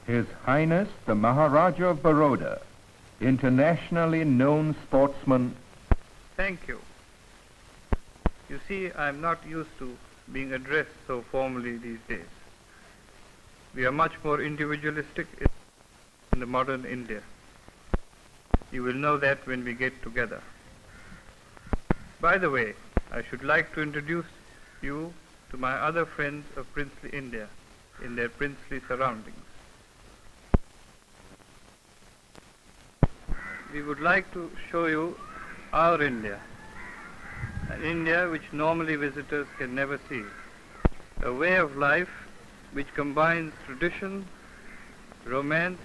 His Highness the Maharaja Farodha, internationally known sportsman. Thank you. You see, I'm not used to being addressed so formally these days. We are much more individualistic in the modern India. You will know that when we get together. By the way, I should like to introduce you to my other friends of princely India in their princely surroundings. We would like to show you our India, an India which normally visitors can never see, a way of life which combines tradition, romance,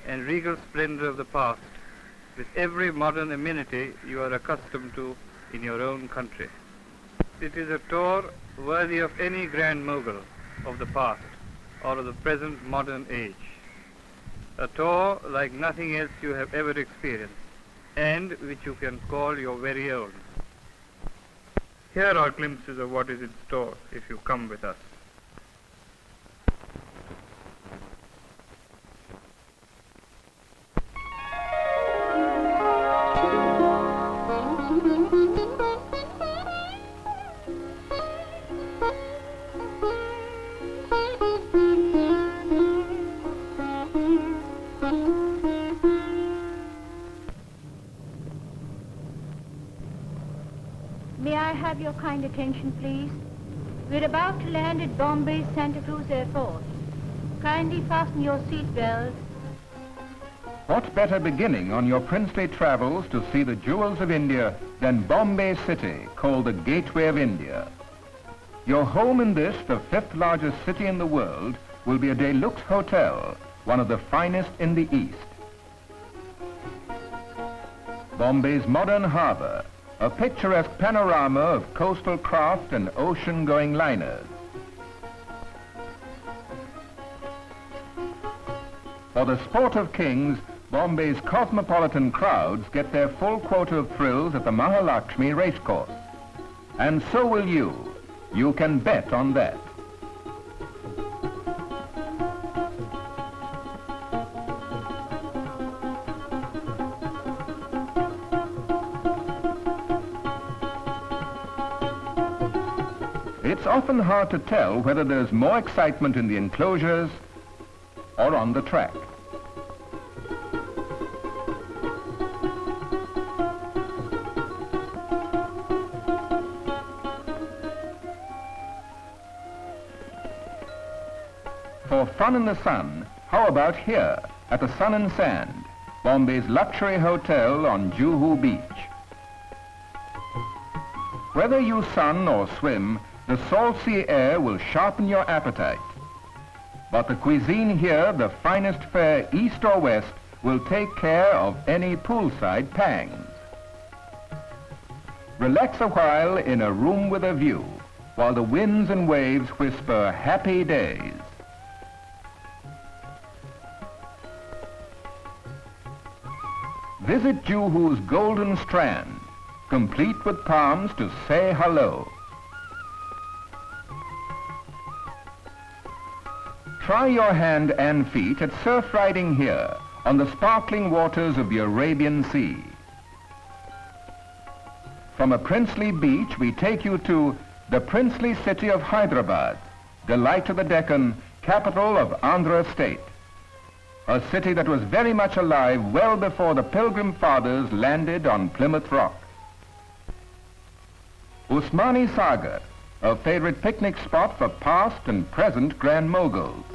and regal splendor of the past with every modern amenity you are accustomed to in your own country. It is a tour worthy of any grand mogul of the past or of the present modern age. A tour like nothing else you have ever experienced and which you can call your very own. Here are glimpses of what is in store if you come with us. May I have your kind attention, please? We're about to land at Bombay Santa Cruz Airport. Kindly fasten your seat belts. What better beginning on your princely travels to see the jewels of India than Bombay City, called the Gateway of India? Your home in this, the fifth largest city in the world, will be a deluxe hotel, one of the finest in the East. Bombay's modern harbor, a picturesque panorama of coastal craft and ocean-going liners. For the sport of kings, Bombay's cosmopolitan crowds get their full quota of thrills at the Mahalakshmi Racecourse. And so will you. You can bet on that. It's often hard to tell whether there's more excitement in the enclosures or on the track. For fun in the sun, how about here at the Sun and Sand, Bombay's luxury hotel on Juhu Beach? Whether you sun or swim, the salt sea air will sharpen your appetite. But the cuisine here, the finest fare east or west, will take care of any poolside pangs. Relax a while in a room with a view, while the winds and waves whisper happy days. Visit Juhu's Golden Strand, complete with palms to say hello. Try your hand and feet at surf riding here on the sparkling waters of the Arabian Sea. From a princely beach, we take you to the princely city of Hyderabad, delight of the Deccan, capital of Andhra State. A city that was very much alive well before the Pilgrim Fathers landed on Plymouth Rock. Usmani Sagar, a favorite picnic spot for past and present grand moguls.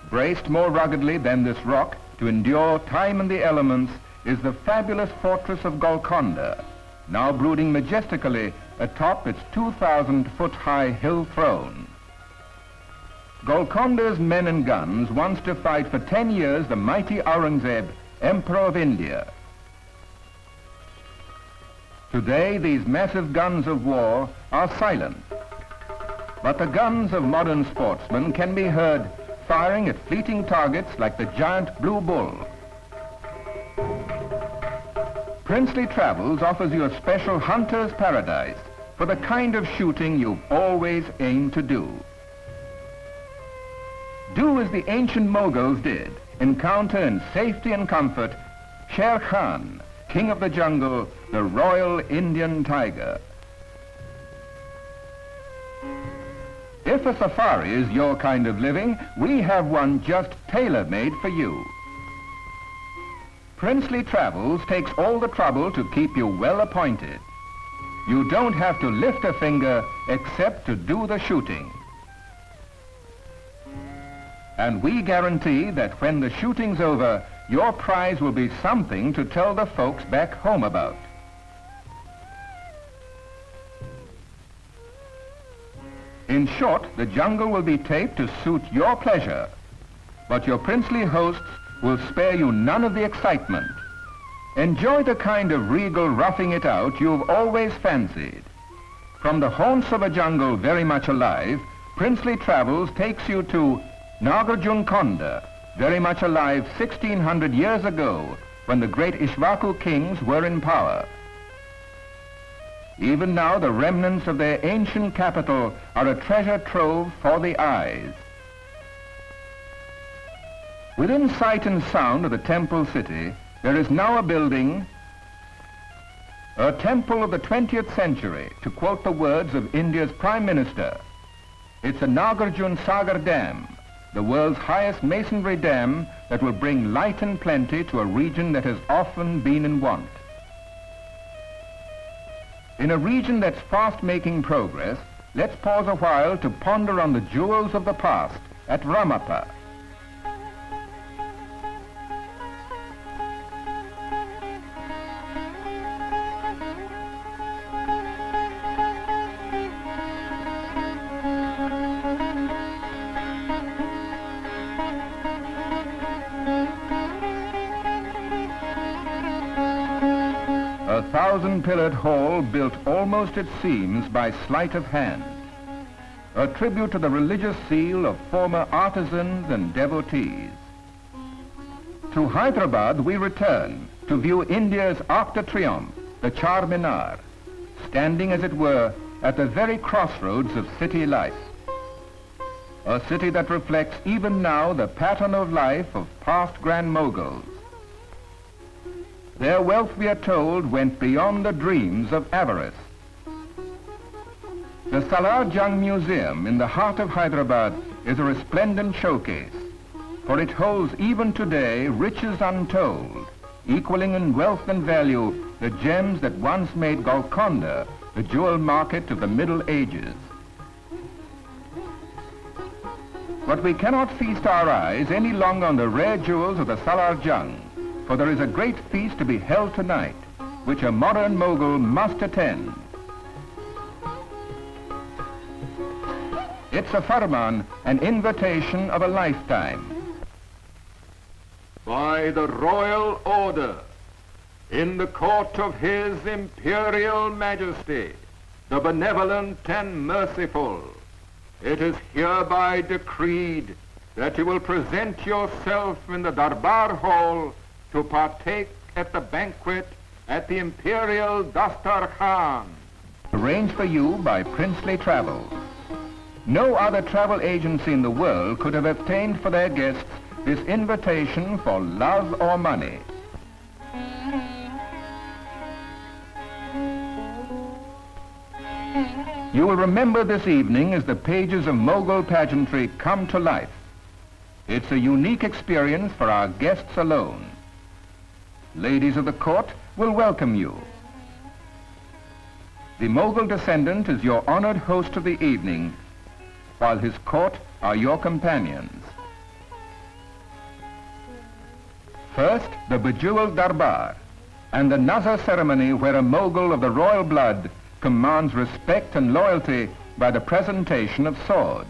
Braced more ruggedly than this rock to endure time and the elements is the fabulous fortress of Golkonda, now brooding majestically atop its 2,000-foot-high hill throne. Golkonda's men and guns once defied for 10 years the mighty Aurangzeb, Emperor of India. Today, these massive guns of war are silent, but the guns of modern sportsmen can be heard firing at fleeting targets like the giant Blue Bull. Princely Travels offers you a special hunter's paradise for the kind of shooting you've always aimed to do. Do as the ancient Mughals did. Encounter in safety and comfort Sher Khan, king of the jungle, the Royal Indian Tiger. If a safari is your kind of living, we have one just tailor-made for you. Princely Travels takes all the trouble to keep you well appointed. You don't have to lift a finger except to do the shooting. And we guarantee that when the shooting's over, your prize will be something to tell the folks back home about. In short, the jungle will be taped to suit your pleasure, but your princely hosts will spare you none of the excitement. Enjoy the kind of regal roughing it out you've always fancied. From the haunts of a jungle very much alive, Princely Travels takes you to Nagarjuna, very much alive 1600 years ago, when the great Ishvaku kings were in power. Even now, the remnants of their ancient capital are a treasure trove for the eyes. Within sight and sound of the temple city, there is now a building, a temple of the 20th century, to quote the words of India's Prime Minister. It's a Nagarjuna Sagar Dam, the world's highest masonry dam that will bring light and plenty to a region that has often been in want. In a region that's fast making progress, let's pause a while to ponder on the jewels of the past at Ramappa. 1,000-pillared hall built almost at seams by sleight of hand, a tribute to the religious zeal of former artisans and devotees. To Hyderabad we return to view India's Arc de Triomphe, the Char Minar, standing as it were at the very crossroads of city life. A city that reflects even now the pattern of life of past Grand Moguls. Their wealth, we are told, went beyond the dreams of avarice. The Salar Jung Museum in the heart of Hyderabad is a resplendent showcase, for it holds even today riches untold, equaling in wealth and value the gems that once made Golkonda the jewel market of the Middle Ages. But we cannot feast our eyes any longer on the rare jewels of the Salar Jung, for there is a great feast to be held tonight, which a modern Mogul must attend. It's a farman, an invitation of a lifetime. By the royal order, in the court of His Imperial Majesty, the benevolent and merciful, it is hereby decreed that you will present yourself in the Darbar Hall to partake at the banquet at the Imperial Dastar Khan. Arranged for you by Princely Travels. No other travel agency in the world could have obtained for their guests this invitation for love or money. You will remember this evening as the pages of Mughal pageantry come to life. It's a unique experience for our guests alone. Ladies of the court will welcome you. The Mughal descendant is your honored host of the evening, while his court are your companions. First, the bejeweled Darbar, and the Nazar ceremony where a Mughal of the royal blood commands respect and loyalty by the presentation of swords.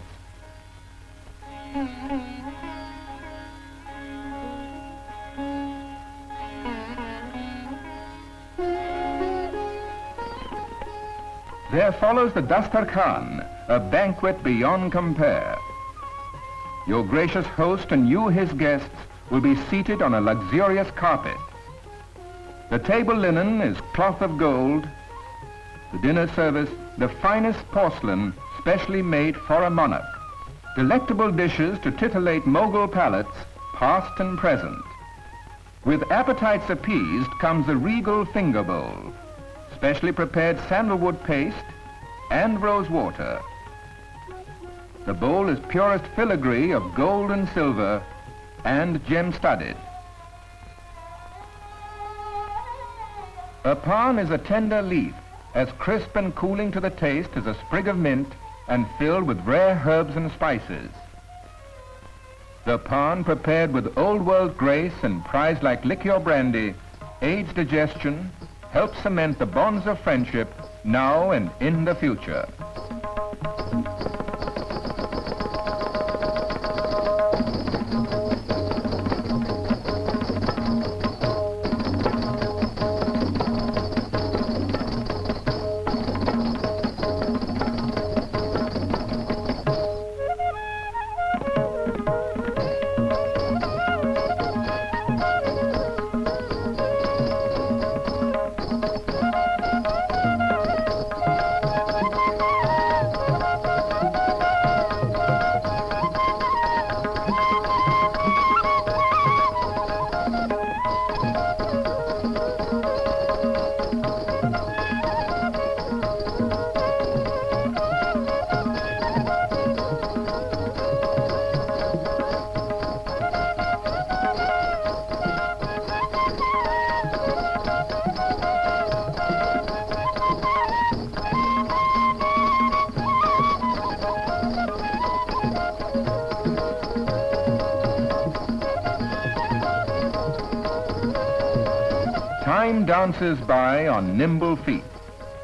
There follows the Dastar Khan, a banquet beyond compare. Your gracious host and you, his guests, will be seated on a luxurious carpet. The table linen is cloth of gold, the dinner service the finest porcelain specially made for a monarch. Delectable dishes to titillate Mughal palates, past and present. With appetites appeased comes the regal finger bowl, specially prepared sandalwood paste and rose water. The bowl is purest filigree of gold and silver and gem-studded. A pan is a tender leaf, as crisp and cooling to the taste as a sprig of mint and filled with rare herbs and spices. The pan, prepared with old-world grace and prized like liqueur brandy, aids digestion, helps cement the bonds of friendship now and in the future. Time dances by on nimble feet,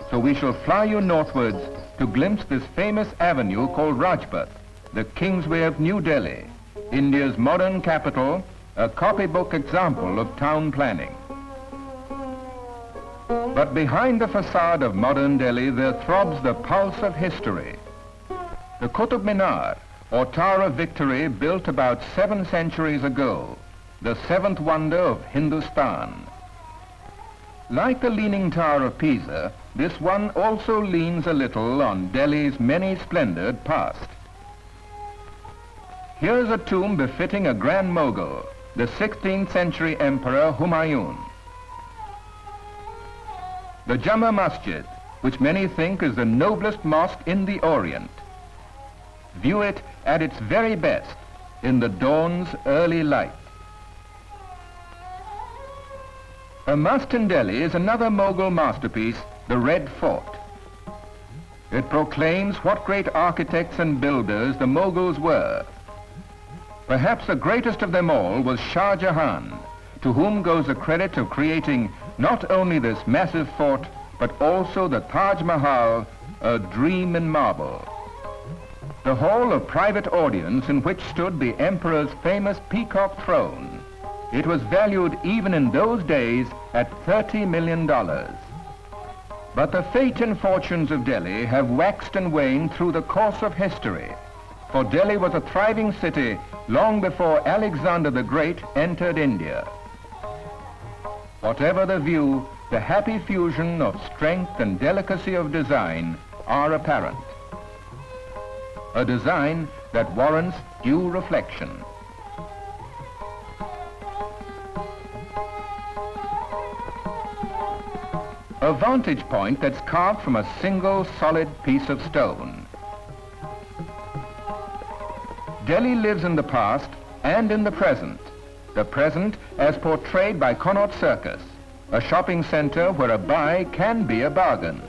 so we shall fly you northwards to glimpse this famous avenue called Rajpath, the Kingsway of New Delhi, India's modern capital, a copybook example of town planning. But behind the facade of modern Delhi there throbs the pulse of history. The Qutub Minar, or Tower of Victory, built about 7 centuries ago, the 7th wonder of Hindustan. Like the Leaning Tower of Pisa, this one also leans a little on Delhi's many-splendored past. Here's a tomb befitting a Grand Mughal, the 16th century Emperor Humayun. The Jama Masjid, which many think is the noblest mosque in the Orient. View it at its very best in the dawn's early light. A must in Delhi is another Mughal masterpiece, the Red Fort. It proclaims what great architects and builders the Mughals were. Perhaps the greatest of them all was Shah Jahan, to whom goes the credit of creating not only this massive fort, but also the Taj Mahal, a dream in marble. The hall of private audience in which stood the emperor's famous peacock throne. It was valued even in those days at $30 million. But the fate and fortunes of Delhi have waxed and waned through the course of history, for Delhi was a thriving city long before Alexander the Great entered India. Whatever the view, the happy fusion of strength and delicacy of design are apparent. A design that warrants due reflection. A vantage point that's carved from a single solid piece of stone. Delhi lives in the past and in the present as portrayed by Connaught Circus, a shopping center where a buy can be a bargain.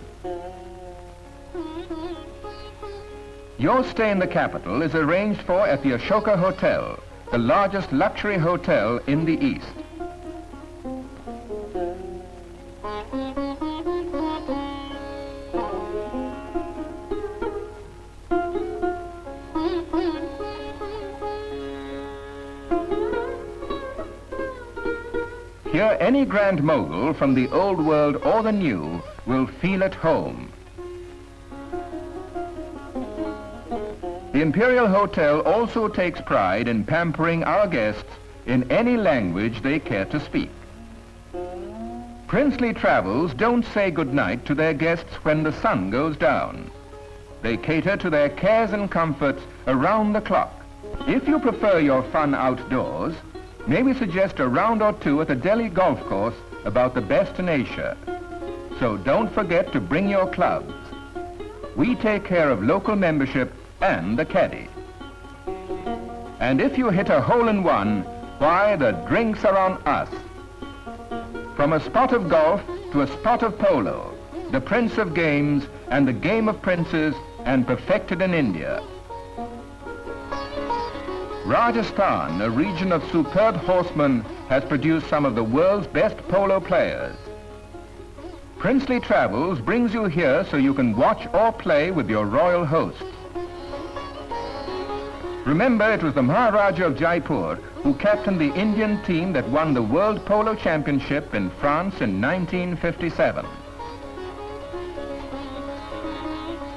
Your stay in the capital is arranged for at the Ashoka Hotel, the largest luxury hotel in the East. Here, any Grand Mughal from the old world or the new will feel at home. The Imperial Hotel also takes pride in pampering our guests in any language they care to speak. Princely travels don't say goodnight to their guests when the sun goes down. They cater to their cares and comforts around the clock. If you prefer your fun outdoors, may we suggest a round or two at the Delhi golf course, about the best in Asia. So don't forget to bring your clubs. We take care of local membership and the caddy. And if you hit a hole-in-one, why, the drinks are on us. From a spot of golf to a spot of polo, the prince of games and the game of princes, and perfected in India. Rajasthan, a region of superb horsemen, has produced some of the world's best polo players. Princely Travels brings you here so you can watch or play with your royal hosts. Remember, it was the Maharaja of Jaipur who captained the Indian team that won the World Polo Championship in France in 1957.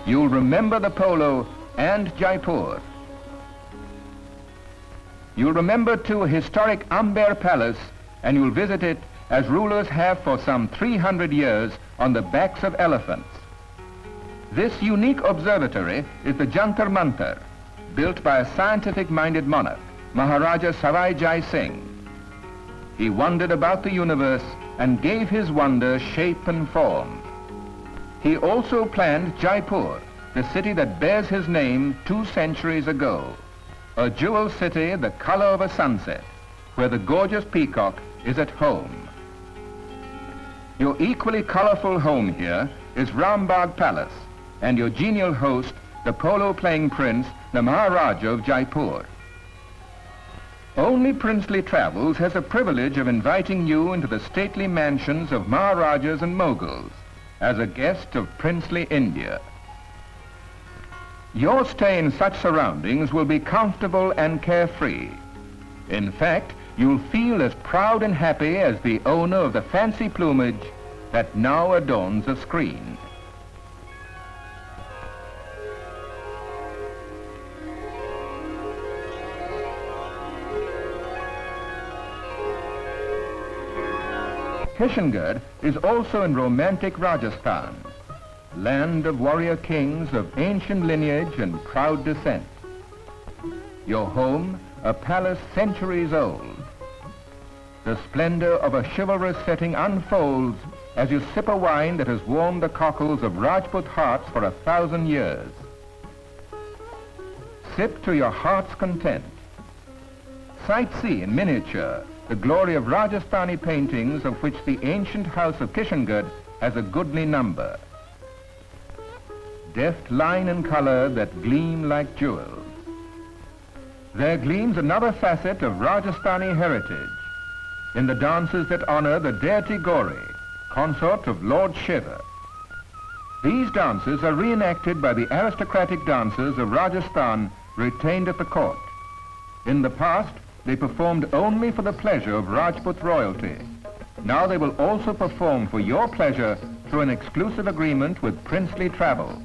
You'll remember the polo and Jaipur. You'll remember too historic Amber Palace, and you'll visit it as rulers have for some 300 years on the backs of elephants. This unique observatory is the Jantar Mantar, built by a scientific-minded monarch, Maharaja Savai Jai Singh. He wandered about the universe and gave his wonder shape and form. He also planned Jaipur, the city that bears his name 2 centuries ago, a jewel city the color of a sunset, where the gorgeous peacock is at home. Your equally colorful home here is Rambagh Palace, and your genial host, the polo-playing prince, the Maharaja of Jaipur. Only Princely Travels has the privilege of inviting you into the stately mansions of Maharajas and Moguls as a guest of princely India. Your stay in such surroundings will be comfortable and carefree. In fact, you'll feel as proud and happy as the owner of the fancy plumage that now adorns the screen. Kishangarh is also in romantic Rajasthan, land of warrior kings of ancient lineage and proud descent. Your home, a palace centuries old. The splendor of a chivalrous setting unfolds as you sip a wine that has warmed the cockles of Rajput hearts for 1,000 years. Sip to your heart's content. Sightsee in miniature the glory of Rajasthani paintings, of which the ancient house of Kishangarh has a goodly number. Deft line and color that gleam like jewels. There gleams another facet of Rajasthani heritage in the dances that honor the deity Gauri, consort of Lord Shiva. These dances are reenacted by the aristocratic dancers of Rajasthan retained at the court. In the past, they performed only for the pleasure of Rajput royalty. Now they will also perform for your pleasure through an exclusive agreement with Princely Travels.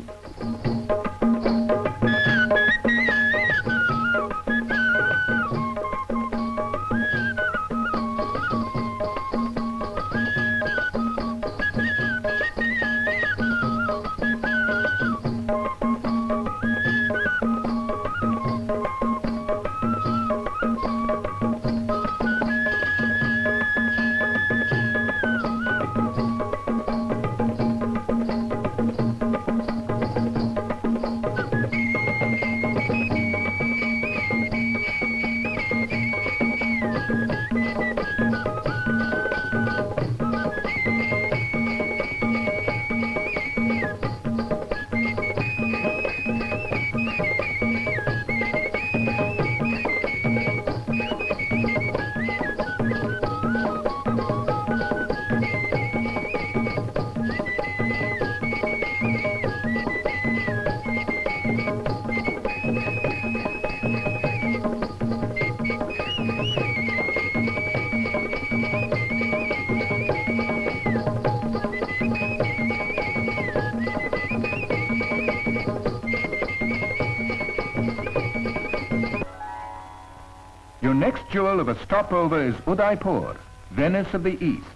Your next jewel of a stopover is Udaipur, Venice of the East,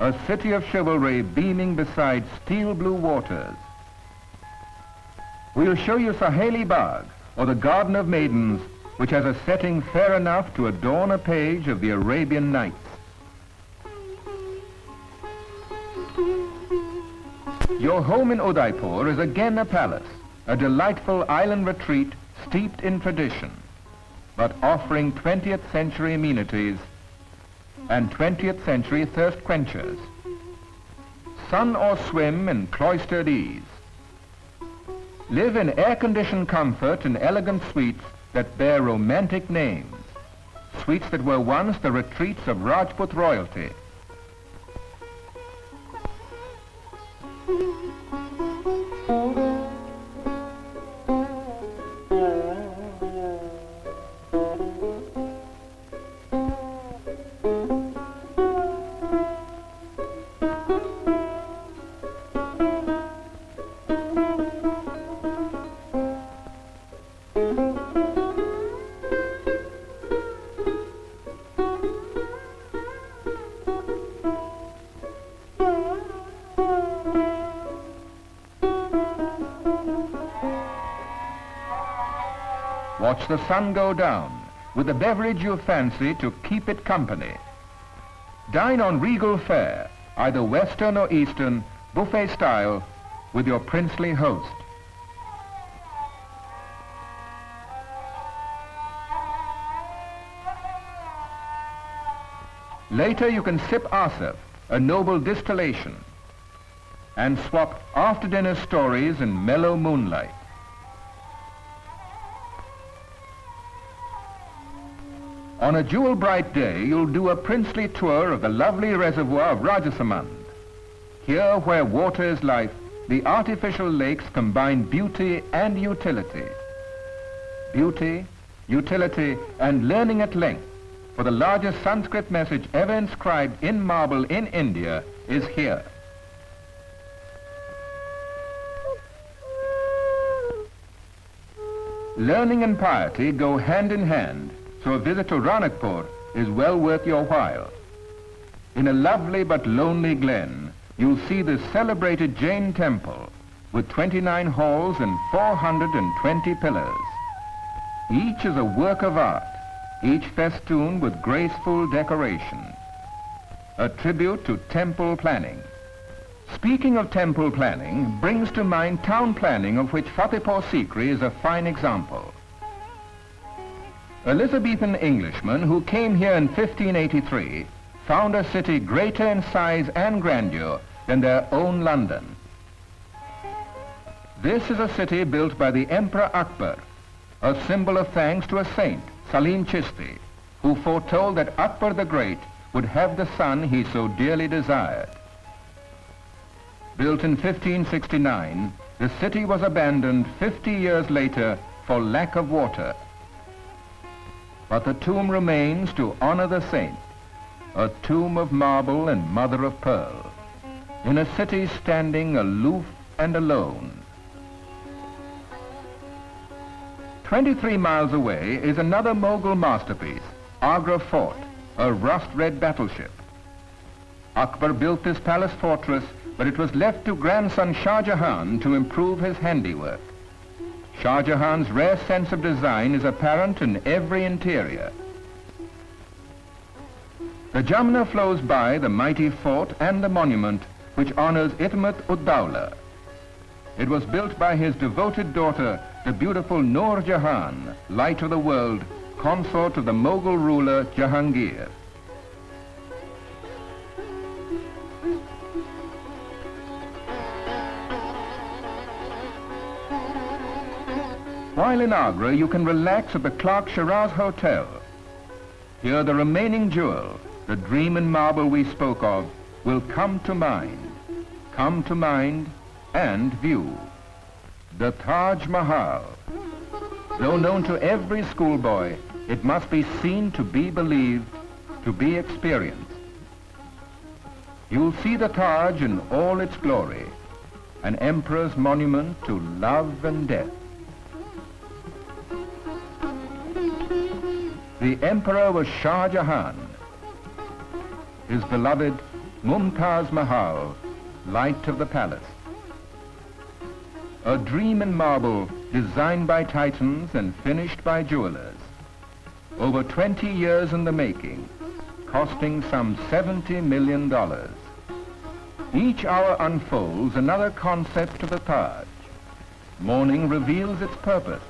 a city of chivalry beaming beside steel blue waters. We'll show you Saheli Bagh, or the Garden of Maidens, which has a setting fair enough to adorn a page of the Arabian Nights. Your home in Udaipur is again a palace, a delightful island retreat steeped in tradition, but offering 20th century amenities and 20th century thirst quenchers. Sun or swim in cloistered ease. Live in air-conditioned comfort in elegant suites that bear romantic names, suites that were once the retreats of Rajput royalty. Watch the sun go down with the beverage you fancy to keep it company. Dine on regal fare, either Western or Eastern, buffet style, with your princely host. Later you can sip Asaf, a noble distillation, and swap after-dinner stories in mellow moonlight. On a jewel-bright day, you'll do a princely tour of the lovely reservoir of Rajasamand. Here, where water is life, the artificial lakes combine beauty and utility. Beauty, utility, and learning at length, for the largest Sanskrit message ever inscribed in marble in India is here. Learning and piety go hand in hand, so a visit to Ranakpur is well worth your while. In a lovely but lonely glen, you'll see the celebrated Jain Temple with 29 halls and 420 pillars. Each is a work of art, each festooned with graceful decoration, a tribute to temple planning. Speaking of temple planning brings to mind town planning, of which Fatehpur Sikri is a fine example. Elizabethan Englishmen who came here in 1583 found a city greater in size and grandeur than their own London. This is a city built by the Emperor Akbar, a symbol of thanks to a saint, Salim Chishti, who foretold that Akbar the Great would have the son he so dearly desired. Built in 1569, the city was abandoned 50 years later for lack of water. But the tomb remains to honor the saint, a tomb of marble and mother of pearl, in a city standing aloof and alone. 23 miles away is another Mughal masterpiece, Agra Fort, a rust-red battleship. Akbar built this palace fortress, but it was left to grandson Shah Jahan to improve his handiwork. Shah Jahan's rare sense of design is apparent in every interior. The Jamna flows by the mighty fort and the monument which honors Itmat ud-Dawla. It was built by his devoted daughter, the beautiful Noor Jahan, light of the world, consort of the Mughal ruler Jahangir. While in Agra, you can relax at the Clark Shiraz Hotel. Here the remaining jewel, the dream in marble we spoke of, will come to mind and view. The Taj Mahal. Though known to every schoolboy, it must be seen to be believed, to be experienced. You'll see the Taj in all its glory, an emperor's monument to love and death. The emperor was Shah Jahan. His beloved Mumtaz Mahal, light of the palace. A dream in marble designed by titans and finished by jewelers. Over 20 years in the making, costing some $70 million. Each hour unfolds another concept to the Taj. Morning reveals its purpose.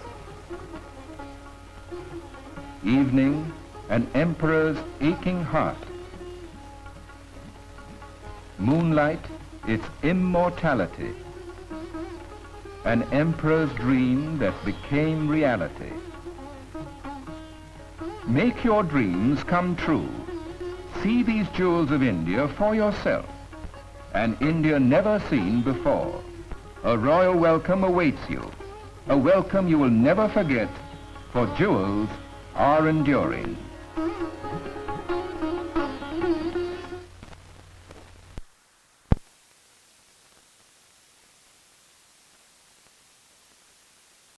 Evening, an emperor's aching heart. Moonlight, its immortality. An emperor's dream that became reality. Make your dreams come true. See these jewels of India for yourself. An India never seen before. A royal welcome awaits you. A welcome you will never forget, for jewels are enduring.